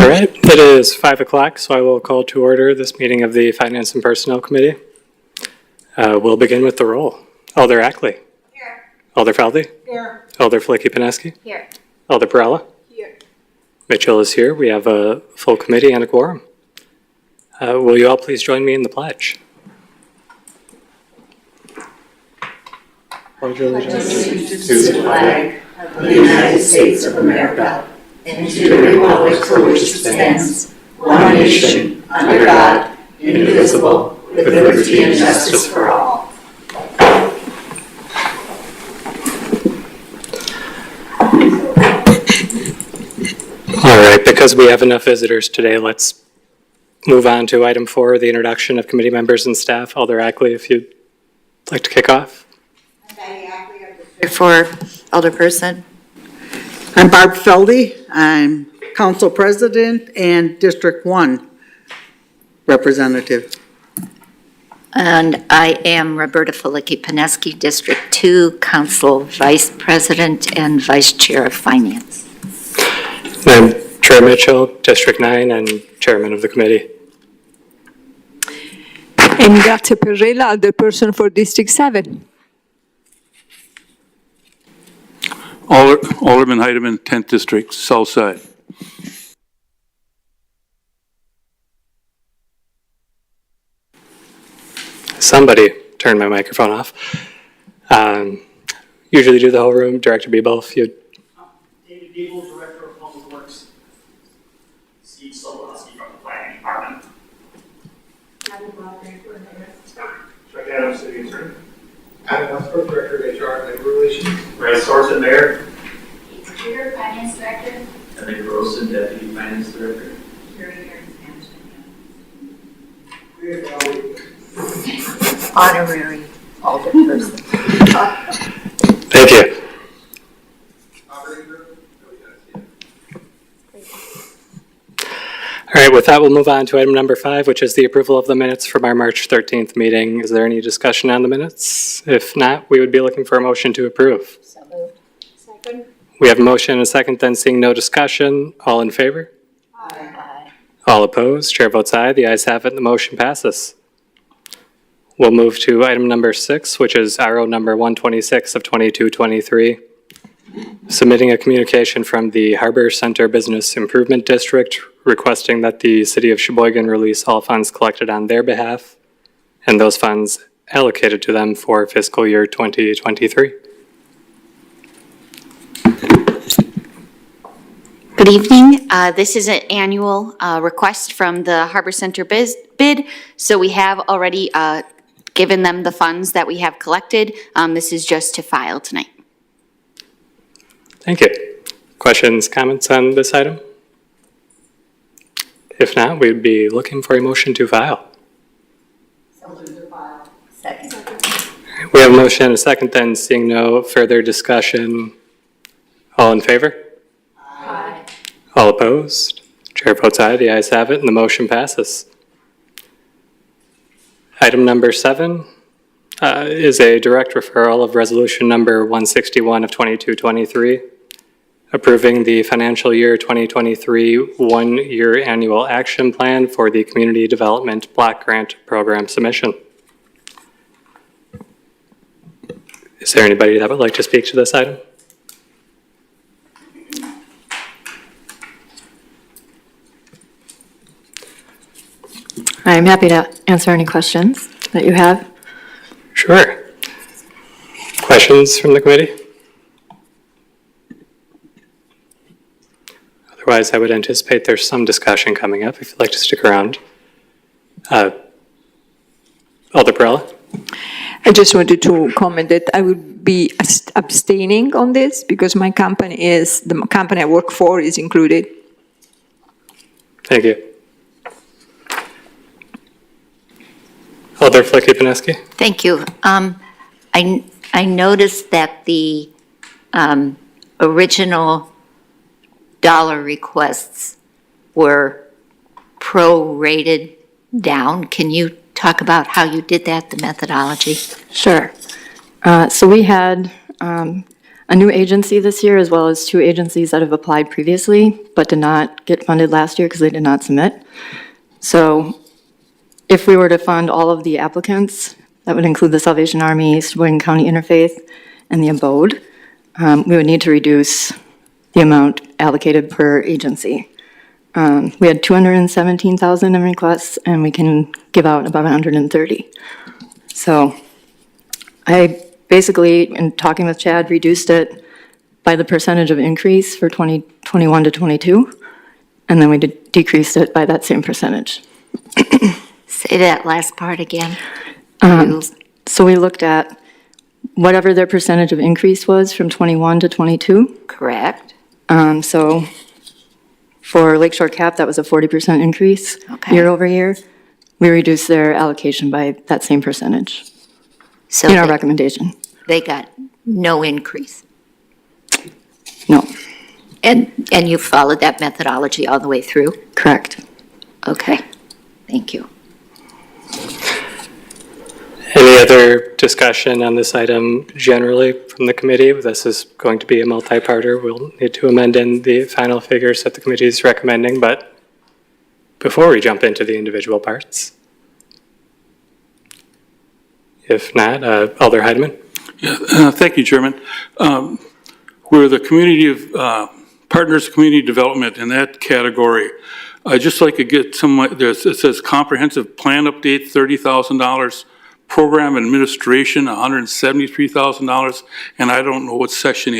All right, it is 5 o'clock, so I will call to order this meeting of the Finance and Personnel Committee. We'll begin with the roll. Alder Ackley. Here. Alder Falvey. Here. Alder Flicky-Pineski. Here. Alder Perella. Here. Mitchell is here. We have a full committee and a quorum. Will you all please join me in the pledge? Pledge allegiance to the flag of the United States of America and to the republic for which it stands, one nation, under God, indivisible, with liberty and justice for all. All right, because we have enough visitors today, let's move on to item 4, the introduction of committee members and staff. Alder Ackley, if you'd like to kick off. For Alderperson. I'm Barb Feldy. I'm Council President and District 1 Representative. And I am Roberta Flicky-Pineski, District 2 Council Vice President and Vice Chair of Finance. I'm Chair Mitchell, District 9, and Chairman of the committee. And Dr. Perella, the person for District 7. Alderman Heidemann, 10th District, South Side. Somebody turn my microphone off. Usually do the whole room. Director Beeble, if you'd. David Beeble, Director of Public Works. Steve Solowski from the Planning Department. Chuck Adams, City Attorney. Adam Westbrook, Director of HR and Labor Relations. Ray Sorensen, Mayor. Peter, Finance Director. Emily Rosen, Deputy Finance Director. Honorary Alderperson. Thank you. All right, with that, we'll move on to item number 5, which is the approval of the minutes from our March 13th meeting. Is there any discussion on the minutes? If not, we would be looking for a motion to approve. So moved. Second. We have a motion and a second, then seeing no discussion. All in favor? Aye. All opposed? Chair votes aye. The ayes have it, and the motion passes. We'll move to item number 6, which is RO number 126 of 2223. Submitting a communication from the Harbor Center Business Improvement District requesting that the City of Sheboygan release all funds collected on their behalf and those funds allocated to them for fiscal year 2023. Good evening. This is an annual request from the Harbor Center bid. So we have already given them the funds that we have collected. This is just to file tonight. Thank you. Questions, comments on this item? If not, we'd be looking for a motion to file. Second. We have a motion and a second, then seeing no further discussion. All in favor? Aye. All opposed? Chair votes aye. The ayes have it, and the motion passes. Item number 7 is a direct referral of resolution number 161 of 2223, approving the financial year 2023 one-year annual action plan for the Community Development Block Grant Program submission. Is there anybody that would like to speak to this item? I'm happy to answer any questions that you have. Sure. Questions from the committee? Otherwise, I would anticipate there's some discussion coming up if you'd like to stick around. Alder Perella? I just wanted to comment that I would be abstaining on this because my company the company I work for is included. Thank you. Alder Flicky-Pineski? Thank you. I noticed that the original dollar requests were prorated down. Can you talk about how you did that, the methodology? Sure. So we had a new agency this year, as well as 2 agencies that have applied previously, but did not get funded last year because they did not submit. So if we were to fund all of the applicants, that would include the Salvation Army, Sheboygan County Interfaith, and the Abode, we would need to reduce the amount allocated per agency. We had 217,000 in requests, and we can give out about 130. So I basically, in talking with Chad, reduced it by the percentage of increase for 2021 to 22, and then we decreased it by that same percentage. Say that last part again. So we looked at whatever their percentage of increase was from 21 to 22. Correct. So for Lakeshore Cap, that was a 40% increase Okay. year over year. We reduced their allocation by that same percentage So in our recommendation. they got no increase. No, And you followed that methodology all the way through? correct. Okay, thank you. Any other discussion on this item generally from the committee? This is going to be a multi-parter. We'll need to amend in the final figures that the committee is recommending, but before we jump into the individual parts. If not, Alder Heidemann. Yeah, thank you, Chairman. We're the community of, partners community development in that category. I'd just like to get some, it says comprehensive plan update, $30,000. Program administration, $173,000, and I don't know what Section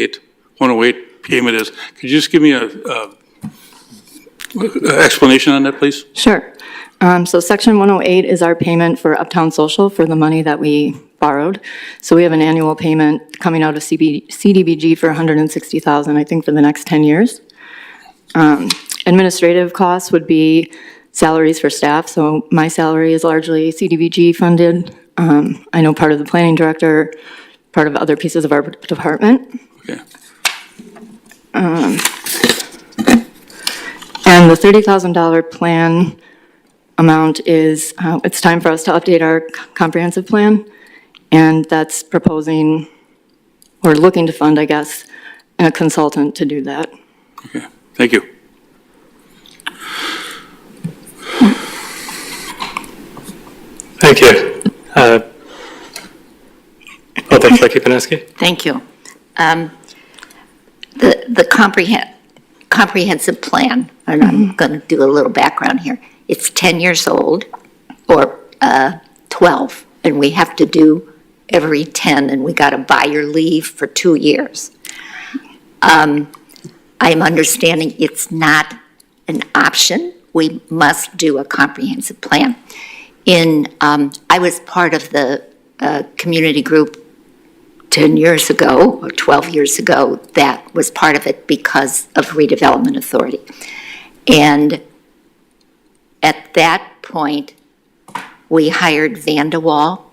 108 payment is. Could you just give me a explanation on that, please? Sure. So Section 108 is our payment for Uptown Social for the money that we borrowed. So we have an annual payment coming out of CDBG for $160,000, I think, for the next 10 years. Administrative costs would be salaries for staff. So my salary is largely CDBG funded. I know part of the planning director, part of other pieces of our department. Okay. And the $30,000 plan amount is, it's time for us to update our comprehensive plan. And that's proposing, or looking to fund, I guess, a consultant to do that. Okay, thank you. Thank you. Alder Fleckie-Paneski. Thank you. The comprehensive plan, and I'm going to do a little background here. It's 10 years old, or 12, and we have to do every 10, and we got to buy your leave for 2 years. I'm understanding it's not an option. We must do a comprehensive plan. I was part of the community group 10 years ago, or 12 years ago, that was part of it because of redevelopment authority. And at that point, we hired Van de Waal,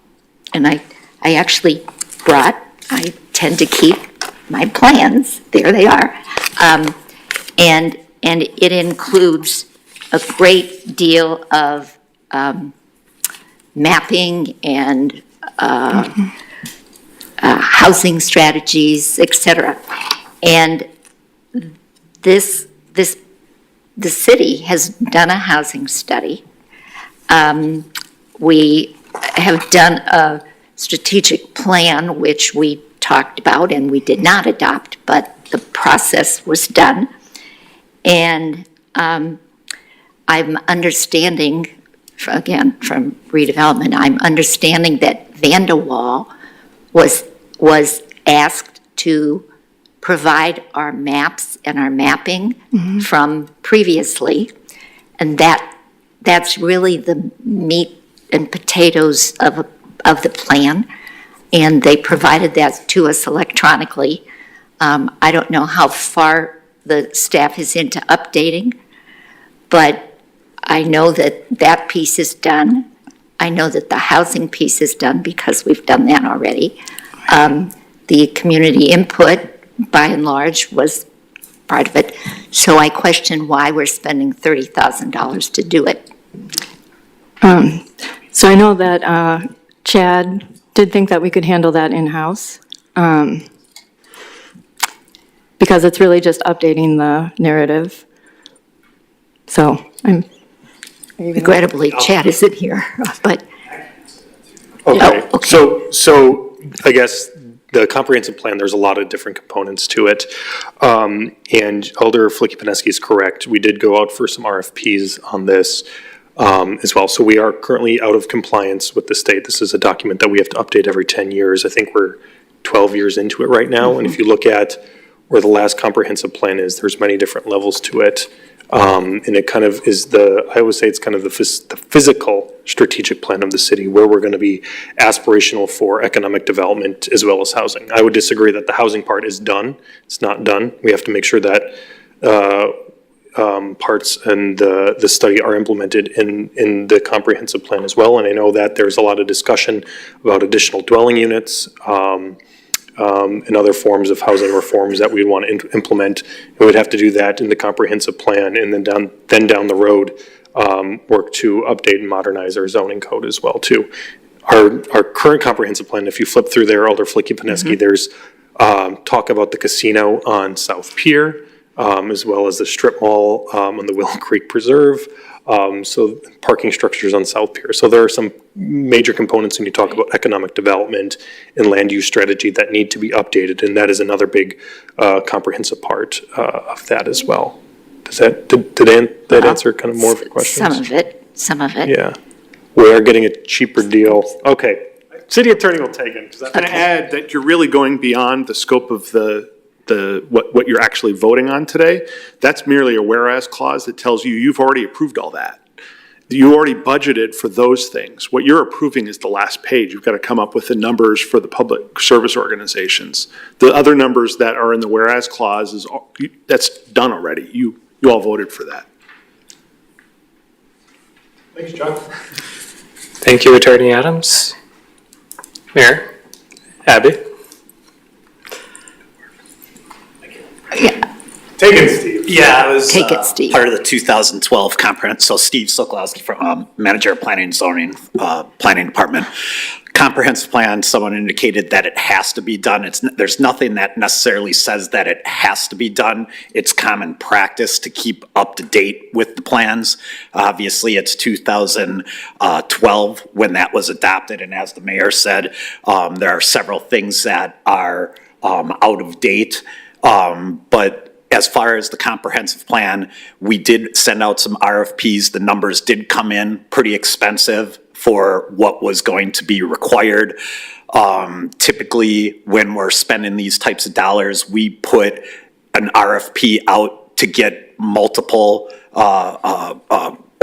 and I actually I tend to keep my plans, there they are. And it includes a great deal of mapping and housing strategies, et cetera. And the city has done a housing study. We have done a strategic plan, which we talked about and we did not adopt, but the process was done. And I'm understanding, again, from redevelopment, I'm understanding that Van de Waal was asked to provide our maps and our mapping from previously, and that's really the meat and potatoes of the plan, and they provided that to us electronically. I don't know how far the staff is into updating, but I know that piece is done. I know that the housing piece is done because we've done that already. The community input, by and large, was part of it. So I question why we're spending $30,000 to do it. So I know that Chad did think that we could handle that in-house. because it's really just updating the narrative. So I'm. Regrettably, Chad isn't here, but, Okay, Oh, okay. so I guess the comprehensive plan, there's a lot of different components to it. And Alder Flicky-Pineski is correct. We did go out for some RFPs on this as well. So we are currently out of compliance with the state. This is a document that we have to update every 10 years. I think we're 12 years into it right now. And if you look at where the last comprehensive plan is, there's many different levels to it. And it kind of is I always say it's kind of the physical strategic plan of the city, where we're going to be aspirational for economic development as well as housing. I would disagree that the housing part is done. It's not done. We have to make sure that parts and the study are implemented in the comprehensive plan as well. And I know that there's a lot of discussion about additional dwelling units, and other forms of housing reforms that we'd want to implement. And we'd have to do that in the comprehensive plan, and then down the road, work to update and modernize our zoning code as well too. Our current comprehensive plan, if you flip through there, Alder Flicky-Pineski, there's talk about the casino on South Pier, as well as the strip mall on the Willow Creek Preserve. So parking structures on South Pier. So there are some major components when you talk about economic development and land use strategy that need to be updated, and that is another big comprehensive part of that as well. Does that answer kind of more of the questions? some of it. Yeah, we are getting a cheaper deal. Okay, city attorney will take it. I'm going to add that you're really going beyond the scope of what you're actually voting on today. That's merely a whereas clause that tells you you've already approved all that. You already budgeted for those things. What you're approving is the last page. You've got to come up with the numbers for the public service organizations. The other numbers that are in the whereas clause that's done already. You all voted for that. Thanks, John. Thank you, Attorney Adams. Mayor, Abby. Take it, Steve. Yeah, I was Take it, Steve. part of the 2012 comprehensive, so Steve Sokolowski from Manager of Planning and Zoning, Planning Department. Comprehensive plan, someone indicated that it has to be done. There's nothing that necessarily says that it has to be done. It's common practice to keep up to date with the plans. Obviously, it's 2012 when that was adopted, and as the mayor said, there are several things that are out of date, but as far as the comprehensive plan, we did send out some RFPs. The numbers did come in pretty expensive for what was going to be required. Typically, when we're spending these types of dollars, we put an RFP out to get multiple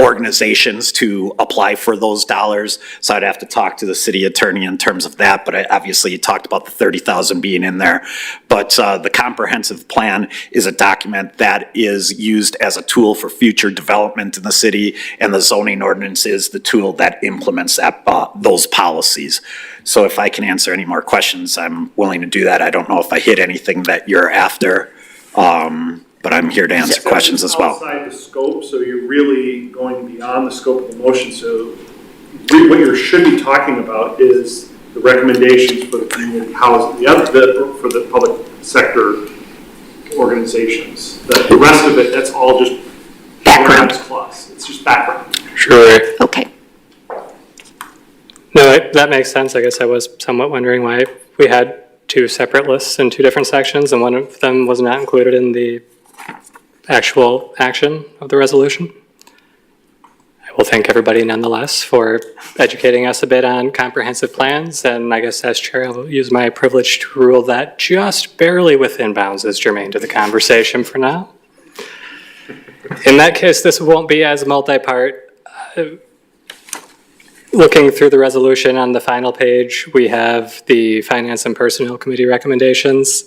organizations to apply for those dollars. So I'd have to talk to the city attorney in terms of that, but obviously you talked about the 30,000 being in there. But the comprehensive plan is a document that is used as a tool for future development in the city, and the zoning ordinance is the tool that implements that, those policies. So if I can answer any more questions, I'm willing to do that. I don't know if I hit anything that you're after. But I'm here to answer questions as well. Outside the scope, so you're really going beyond the scope of the motion. So what you should be talking about is the recommendations for the community housing, for the public sector organizations. The rest of it, that's all just background clause. It's just background. Sure. Okay. No, that makes sense. I guess I was somewhat wondering why we had two separate lists in two different sections, and one of them was not included in the actual action of the resolution. I will thank everybody nonetheless for educating us a bit on comprehensive plans, and I guess as chair, I will use my privilege to rule that just barely within bounds is germane to the conversation for now. In that case, this won't be as multi-part. Looking through the resolution on the final page, we have the Finance and Personnel Committee recommendations.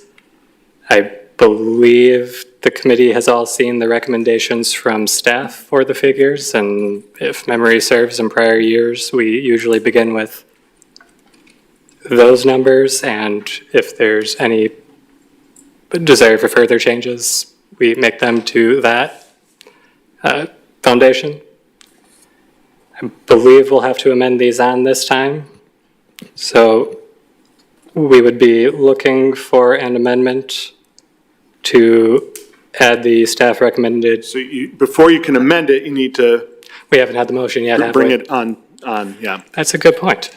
I believe the committee has all seen the recommendations from staff for the figures, and if memory serves in prior years, we usually begin with those numbers, and if there's any desire for further changes, we make them to that foundation. I believe we'll have to amend these on this time, so we would be looking for an amendment to add the staff recommended, So you, before you can amend it, you need to we haven't had the motion yet, have bring we? it on, yeah. That's a good point.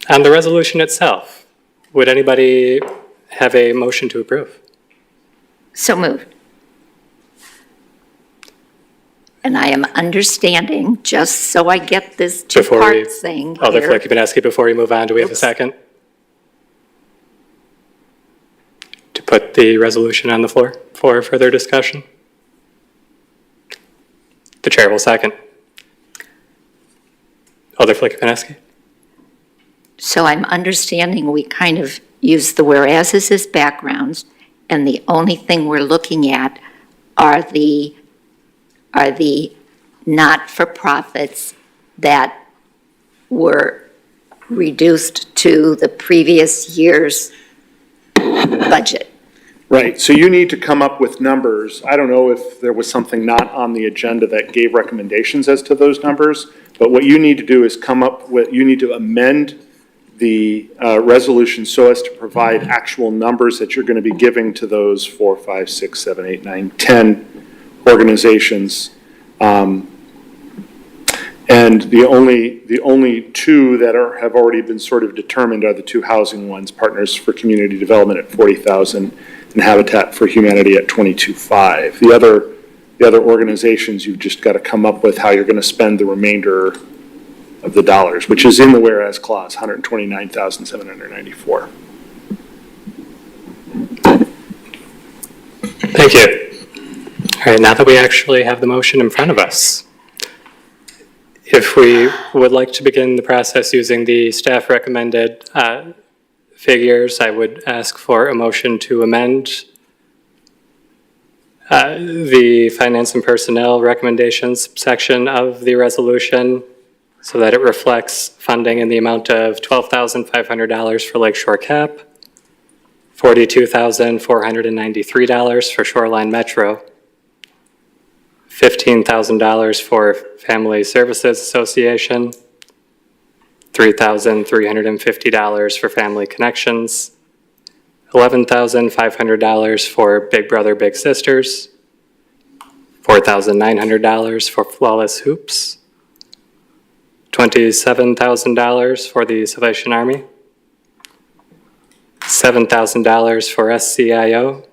On the resolution itself, would anybody have a motion to approve? So moved. And I am understanding, just so I get this Before we- two-part thing Alder here. Flick, before we move on, do we have a Oops. second? To put the resolution on the floor for further discussion? The chair will second. Alder Flick. So I'm understanding we kind of use the whereases as backgrounds, and the only thing we're looking at are the not-for-profits that were reduced to the previous year's budget. Right, so you need to come up with numbers. I don't know if there was something not on the agenda that gave recommendations as to those numbers, but what you need to do is come up with, you need to amend the resolution so as to provide actual numbers that you're going to be giving to those 4, 5, 6, 7, 8, 9, 10 organizations. And the only two that have already been sort of determined are the two housing ones, Partners for Community Development at 40,000 and Habitat for Humanity at 22.5. The other organizations, you've just got to come up with how you're going to spend the remainder of the dollars, which is in the whereas clause, 129,794. Thank you. All right, now that we actually have the motion in front of us, if we would like to begin the process using the staff recommended figures, I would ask for a motion to amend the finance and personnel recommendations section of the resolution so that it reflects funding in the amount of $12,500 for Lakeshore Cap, $42,493 for Shoreline Metro, $15,000 for Family Services Association, $3,350 for Family Connections, $11,500 for Big Brother Big Sisters, $4,900 for Flawless Hoops, $27,000 for the Salvation Army, $7,000 for SCIO,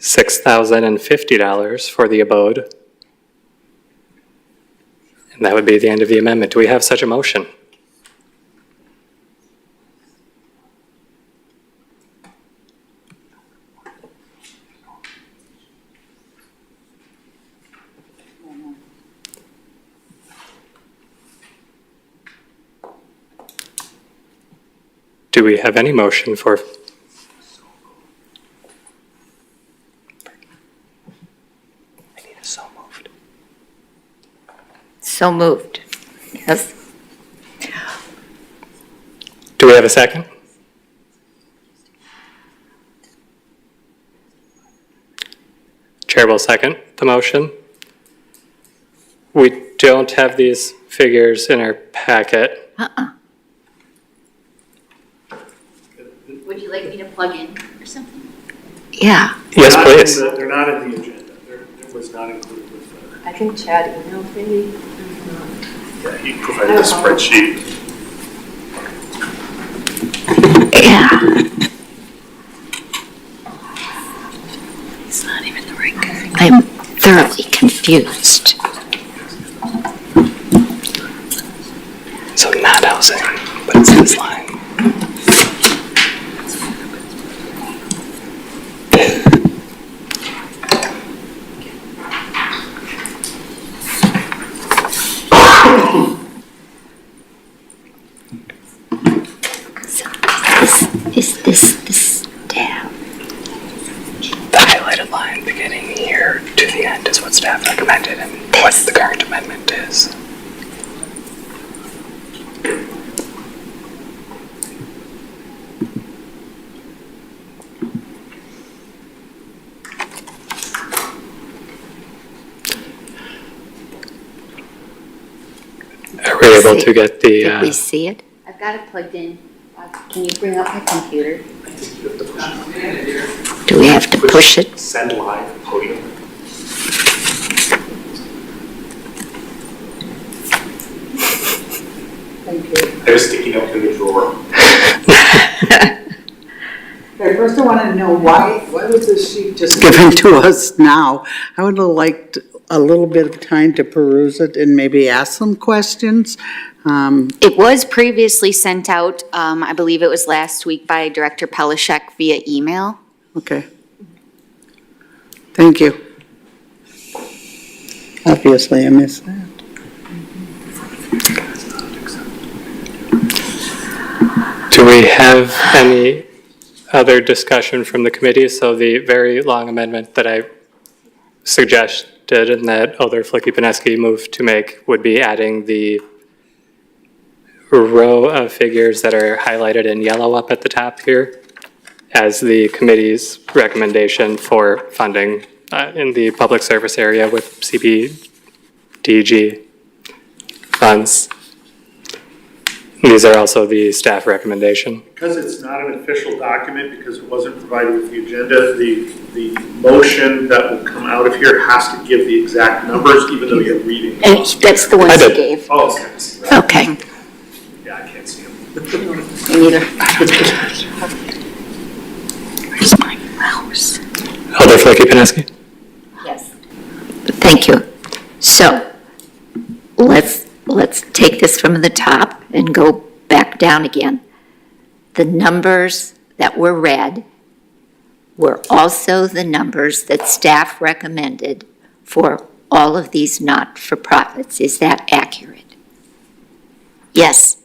$6,050 for the Abode. And that would be the end of the amendment. Do we have such a motion? Do we have any motion for? I need a so moved. So moved. Yes. Do we have a second? Chair will second the motion. We don't have these figures in our packet. Would you like me to plug in or something? Yeah. Yes, please. They're not in the agenda. It was not included with the. I think Chad emailed me. Yeah, he provided a spreadsheet. Yeah. It's not even the right guy. I'm thoroughly confused. So not housing, but it's this line. Is this the staff? The highlighted line beginning here to the end is what staff recommended and what the current amendment is. Are we able to get the, Did we see it? I've got it plugged in. Can you bring up my computer? Do we have to push it? Send live podium. I was sticking up in the drawer. Okay, first I want to know why was this sheet just given to us now? I would have liked a little bit of time to peruse it and maybe ask some questions. It was previously sent out, I believe it was last week, by Director Pelishek via email. Okay. Thank you. Obviously, I missed that. Do we have any other discussion from the committee? So the very long amendment that I suggested and that Alder Flicky-Pineski moved to make would be adding the row of figures that are highlighted in yellow up at the top here as the committee's recommendation for funding in the public service area with CBDG funds. These are also the staff recommendation. Because it's not an official document, because it wasn't provided with the agenda, the motion that will come out of here has to give the exact numbers, even though you're reading. And that's the ones you gave. Oh, okay. Okay. Yeah, I can't see them. Me neither. Where's my mouse? Alder Flicky-Pineski? Yes. Thank you. So, let's take this from the top and go back down again. The numbers that were read were also the numbers that staff recommended for all of these not-for-profits. Is that accurate? Yes.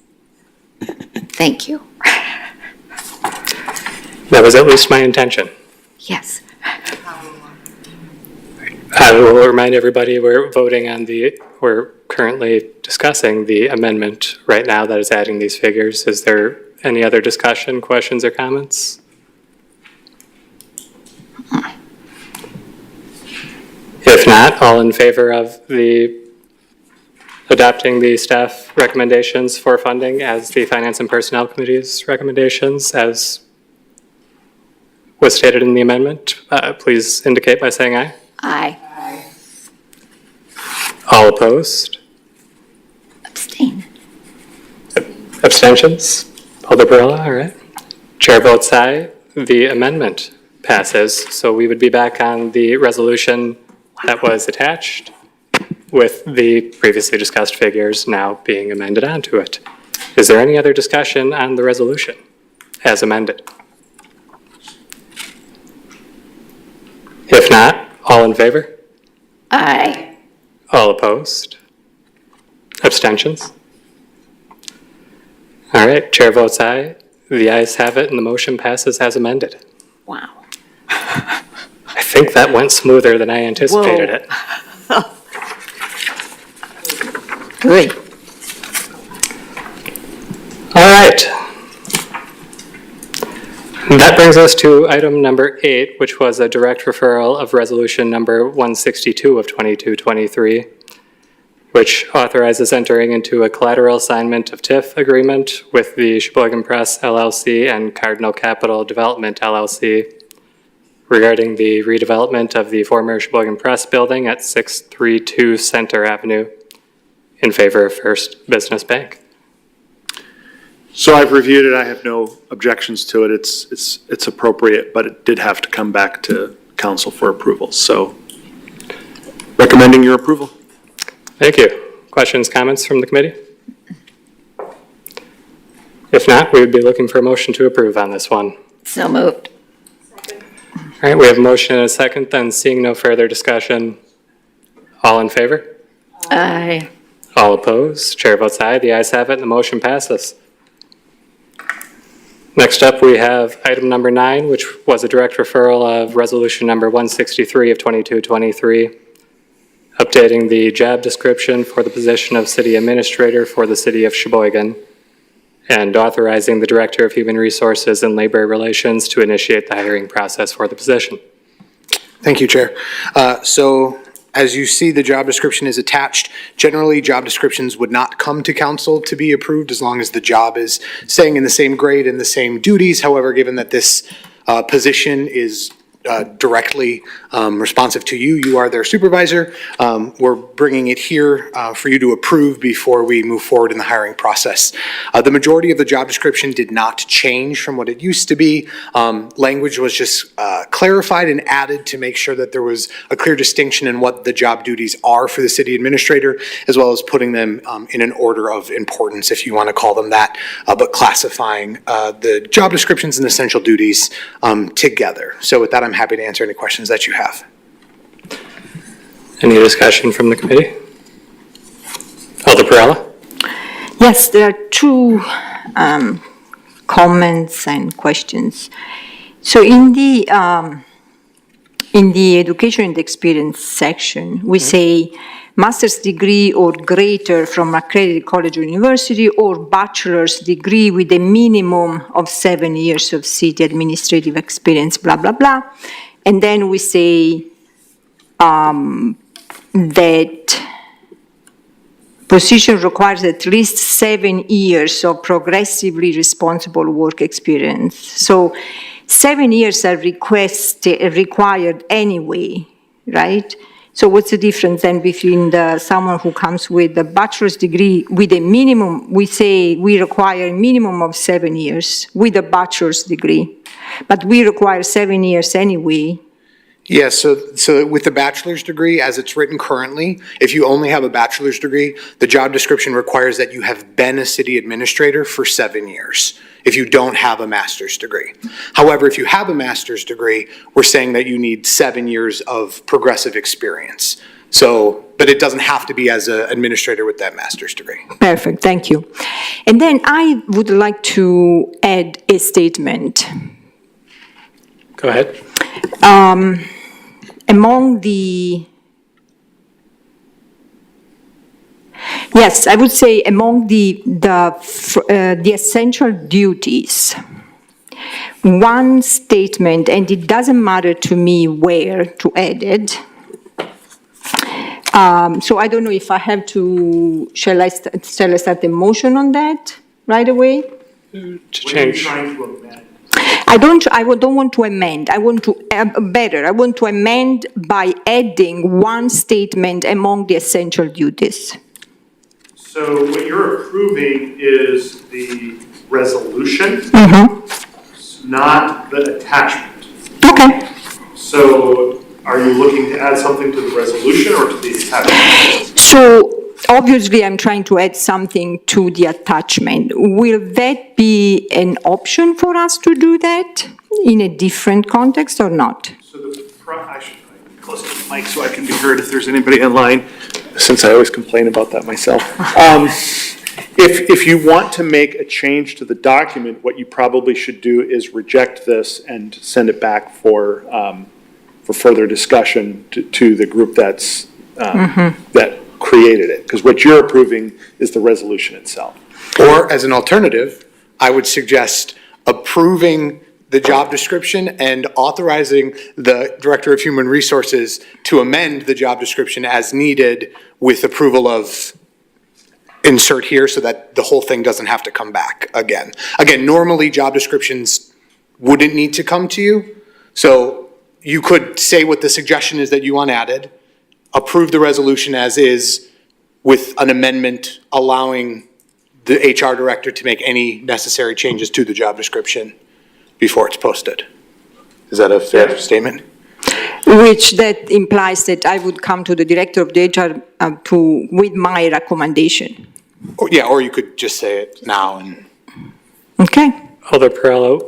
Thank you. That was at least my intention. Yes. I will remind everybody we're currently discussing the amendment right now that is adding these figures. Is there any other discussion, questions, or comments? If not, all in favor of adopting the staff recommendations for funding as the Finance and Personnel Committee's recommendations as was stated in the amendment, please indicate by saying aye. Aye. All opposed? Abstain. Abstentions? Alder Barilla, all right. Chair votes aye. The amendment passes. So we would be back on the resolution that was attached with the previously discussed figures now being amended onto it. Is there any other discussion on the resolution as amended? If not, all in favor? Aye. All opposed? Abstentions? All right, chair votes aye. The ayes have it and the motion passes as amended. Wow. I think that went smoother than I anticipated it. Good. All right. That brings us to item number 8, which was a direct referral of resolution number 162 of 2223, which authorizes entering into a collateral assignment of TIF agreement with the Sheboygan Press LLC and Cardinal Capital Development LLC regarding the redevelopment of the former Sheboygan Press building at 632 Center Avenue in favor of First Business Bank. So I've reviewed it, I have no objections to it, it's appropriate, but it did have to come back to council for approval, so recommending your approval. Thank you. Questions, comments from the committee? If not, we would be looking for a motion to approve on this one. So moved. All right, we have a motion and a second, then seeing no further discussion, all in favor? Aye. All opposed? Chair votes aye. The ayes have it and the motion passes. Next up, we have item number 9, which was a direct referral of resolution number 163 of 2223, updating the job description for the position of city administrator for the city of Sheboygan, and authorizing the Director of Human Resources and Labor Relations to initiate the hiring process for the position. Thank you, Chair. So as you see, the job description is attached. Generally, job descriptions would not come to council to be approved as long as the job is staying in the same grade and the same duties. However, given that this position is directly responsive to you. You are their supervisor. We're bringing it here for you to approve before we move forward in the hiring process. The majority of the job description did not change from what it used to be. Language was just clarified and added to make sure that there was a clear distinction in what the job duties are for the city administrator, as well as putting them in an order of importance, if you want to call them that, but classifying the job descriptions and essential duties together. So with that, I'm happy to answer any questions that you have. Any discussion from the committee? Alder Perella? Yes, there are two comments and questions. So in the education and experience section, we say master's degree or greater from accredited college or university, or bachelor's degree with a minimum of 7 years of city administrative experience, blah, blah, blah. And then we say that position requires at least 7 years of progressively responsible work experience. So 7 years are required anyway, right? So what's the difference then between someone who comes with a bachelor's degree with a minimum, we say we require a minimum of 7 years with a bachelor's degree, but we require 7 years anyway. Yeah, so with the bachelor's degree, as it's written currently, if you only have a bachelor's degree, the job description requires that you have been a city administrator for 7 years, if you don't have a master's degree. However, if you have a master's degree, we're saying that you need 7 years of progressive experience. So, but it doesn't have to be as an administrator with that master's degree. Perfect, thank you. And then I would like to add a statement. Go ahead. Among the, yes, I would say among the essential duties, one statement, and it doesn't matter to me where to add it. So I don't know if I have to, shall I start the motion on that right away? To change. I don't want to amend. I want to I want to amend by adding one statement among the essential duties. So what you're approving is the resolution, not the attachment. Okay. So are you looking to add something to the resolution or to the attachment? So obviously I'm trying to add something to the attachment. Will that be an option for us to do that in a different context or not? So I should be close to the mic so I can be heard if there's anybody online, since I always complain about that myself. If you want to make a change to the document, what you probably should do is reject this and send it back for further discussion to the group that's that created it, because what you're approving is the resolution itself. Or as an alternative, I would suggest approving the job description and authorizing the Director of Human Resources to amend the job description as needed with approval of insert here so that the whole thing doesn't have to come back again. Again, normally job descriptions wouldn't need to come to you. So you could say what the suggestion is that you want added, approve the resolution as is with an amendment allowing the HR director to make any necessary changes to the job description before it's posted. Is that a fair statement? Which that implies that I would come to the director of the HR with my recommendation. Oh, yeah, or you could just say it now and. Okay. Alder Perella,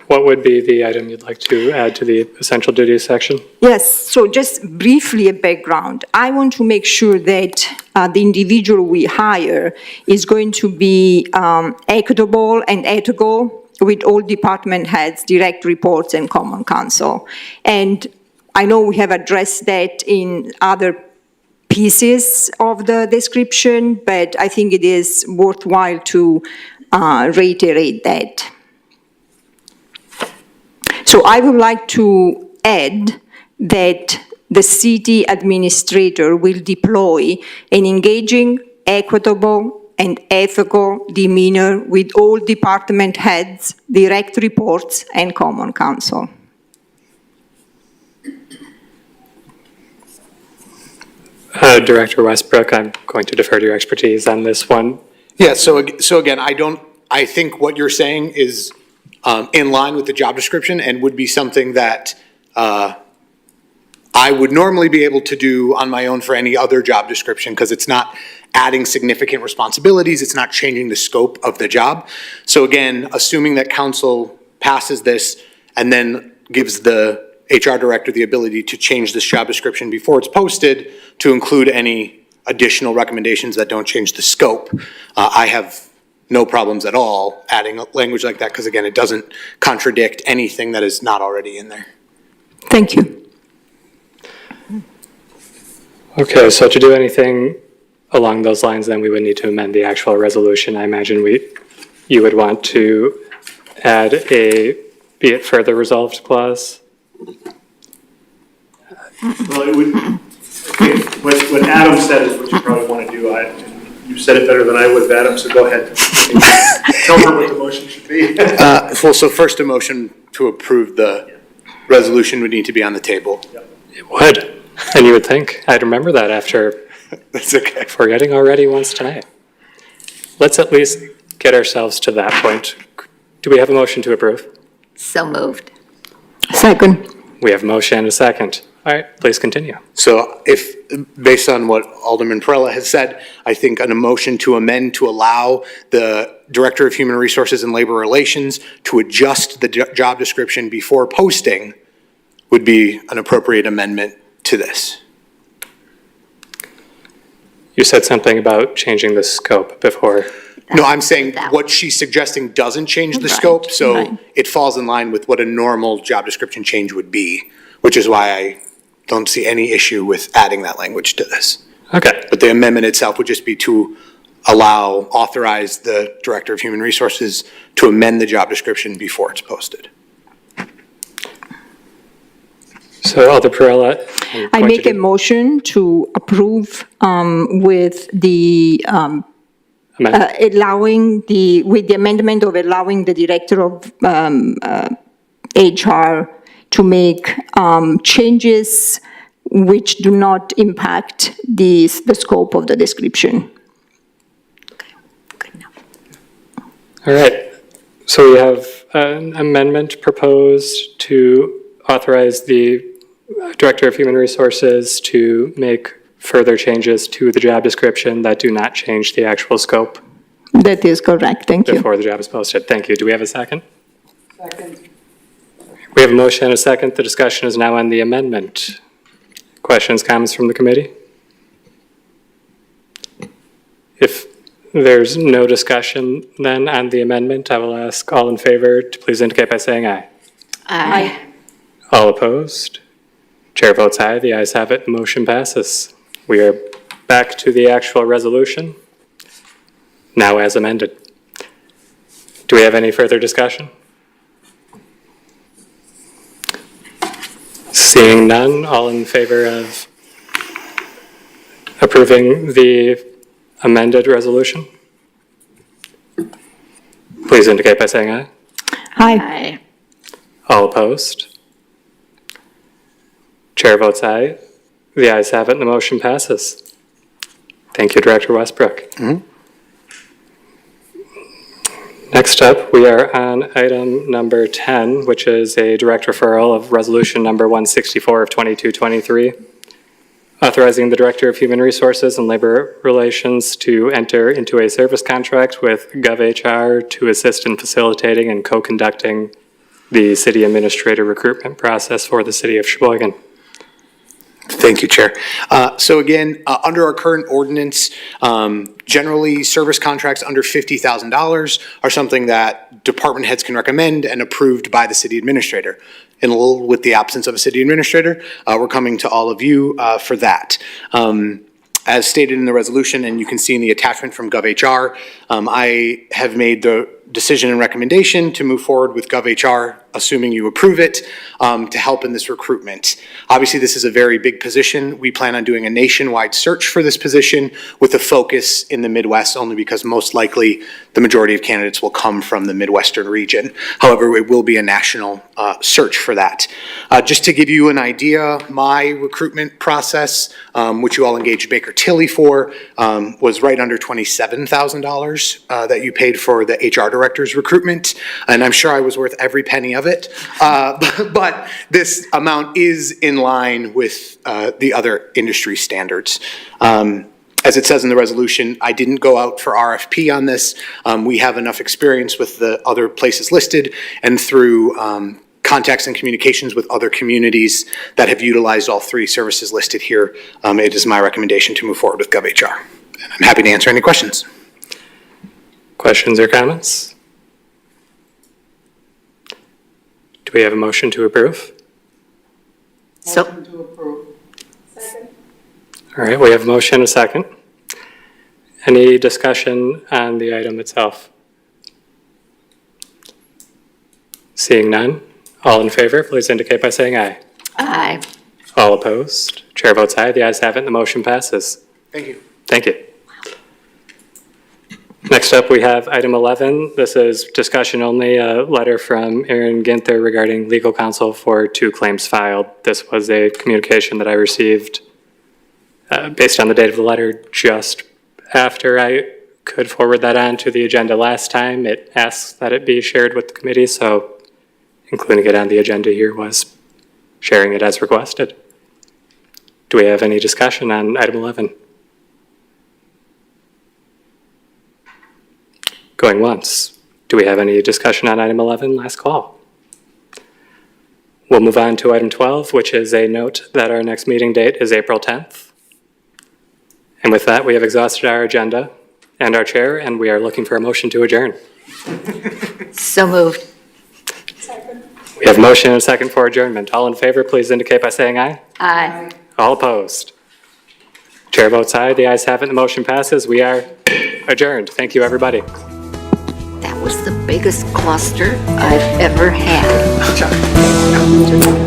what would be the item you'd like to add to the essential duties section? Yes, so just briefly a background. I want to make sure that the individual we hire is going to be equitable and ethical with all department heads, direct reports, and common counsel. And I know we have addressed that in other pieces of the description, but I think it is worthwhile to reiterate that. So I would like to add that the city administrator will deploy an engaging, equitable, and ethical demeanor with all department heads, direct reports, and common counsel. Director Westbrook, I'm going to defer to your expertise on this one. Yeah, so again, I think what you're saying is in line with the job description and would be something that I would normally be able to do on my own for any other job description, because it's not adding significant responsibilities, it's not changing the scope of the job. So again, assuming that council passes this and then gives the HR director the ability to change this job description before it's posted to include any additional recommendations that don't change the scope, I have no problems at all adding a language like that, because again, it doesn't contradict anything that is not already in there. Thank you. Okay, so to do anything along those lines, then we would need to amend the actual resolution. I imagine you would want to add a be it further resolved clause. Well, it would, what Adam said is what you probably want to do. You said it better than I would, Adam, so go ahead. Tell her what the motion should be. Well, so first a motion to approve the resolution would need to be on the table. It would. And you would think, I'd remember that after That's okay. forgetting already once tonight. Let's at least get ourselves to that point. Do we have a motion to approve? So moved. Second. We have a motion and a second. All right, please continue. So if, based on what Alderman Perella has said, I think an motion to amend to allow the Director of Human Resources and Labor Relations to adjust the job description before posting would be an appropriate amendment to this. You said something about changing the scope before. No, I'm saying That- what she's suggesting doesn't change the Right, scope, so right. it falls in line with what a normal job description change would be, which is why I don't see any issue with adding that language to this. Okay, But the amendment itself would just be to authorize the Director of Human Resources to amend the job description before it's posted. so Alder Perella. I make a motion to approve with the allowing with the amendment of allowing the Director of HR to make changes which do not impact the scope of the description. Good enough. All right, so we have an amendment proposed to authorize the Director of Human Resources to make further changes to the job description that do not change the actual scope That is correct, thank you. before the job is posted. Thank you. Do we have a second? Second. We have a motion and a second. The discussion is now on the amendment. Questions, comments from the committee? If there's no discussion then on the amendment, I will ask all in favor to please indicate by saying aye. Aye. All opposed? Chair votes aye. The ayes have it. The motion passes. We are back to the actual resolution, now as amended. Do we have any further discussion? Seeing none, all in favor of approving the amended resolution? Please indicate by saying aye. Aye. Aye. All opposed? Chair votes aye. The ayes have it and the motion passes. Thank you, Director Westbrook. Next up, we are on item number 10, which is a direct referral of resolution number 164 of 2223, authorizing the Director of Human Resources and Labor Relations to enter into a service contract with GovHR to assist in facilitating and co-conducting the city administrator recruitment process for the city of Sheboygan. Thank you, Chair. So again, under our current ordinance, generally, service contracts under $50,000 are something that department heads can recommend and approved by the city administrator. And with the absence of a city administrator, we're coming to all of you for that. As stated in the resolution, and you can see in the attachment from GovHR, I have made the decision and recommendation to move forward with GovHR, assuming you approve it, to help in this recruitment. Obviously, this is a very big position. We plan on doing a nationwide search for this position with a focus in the Midwest, only because most likely the majority of candidates will come from the Midwestern region. However, it will be a national search for that. Just to give you an idea, my recruitment process, which you all engaged Baker Tilly for, was right under $27,000 that you paid for the HR director's recruitment, and I'm sure I was worth every penny of it. But this amount is in line with the other industry standards. As it says in the resolution, I didn't go out for RFP on this. We have enough experience with the other places listed and through contacts and communications with other communities that have utilized all three services listed here. It is my recommendation to move forward with GovHR. And I'm happy to answer any questions. Questions or comments? Do we have a motion to approve? So, Motion to approve. All right, we have a motion and a second. Any discussion on the item itself? Seeing none, all in favor, please indicate by saying aye. aye. All opposed? Chair votes aye. The ayes have it and the motion passes. Thank you. Thank you. Next up, we have item 11. This is discussion only, a letter from Aaron Ginther regarding legal counsel for 2 claims filed. This was a communication that I received based on the date of the letter just after I could forward that on to the agenda last time. It asks that it be shared with the committee, so including it on the agenda here was sharing it as requested. Do we have any discussion on item 11? Going once. Do we have any discussion on item 11? Last call. We'll move on to item 12, which is a note that our next meeting date is April 10th. And with that, we have exhausted our agenda and our chair, and we are looking for a motion to adjourn. So moved. We have motion and a second for adjournment. All in favor, please indicate by saying aye. Aye. All opposed? Chair votes aye. The ayes have it. The motion passes. We are adjourned. Thank you, everybody. That was the biggest cluster I've ever had.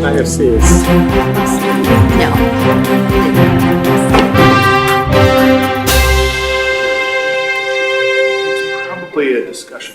IFCs. No. Probably a discussion.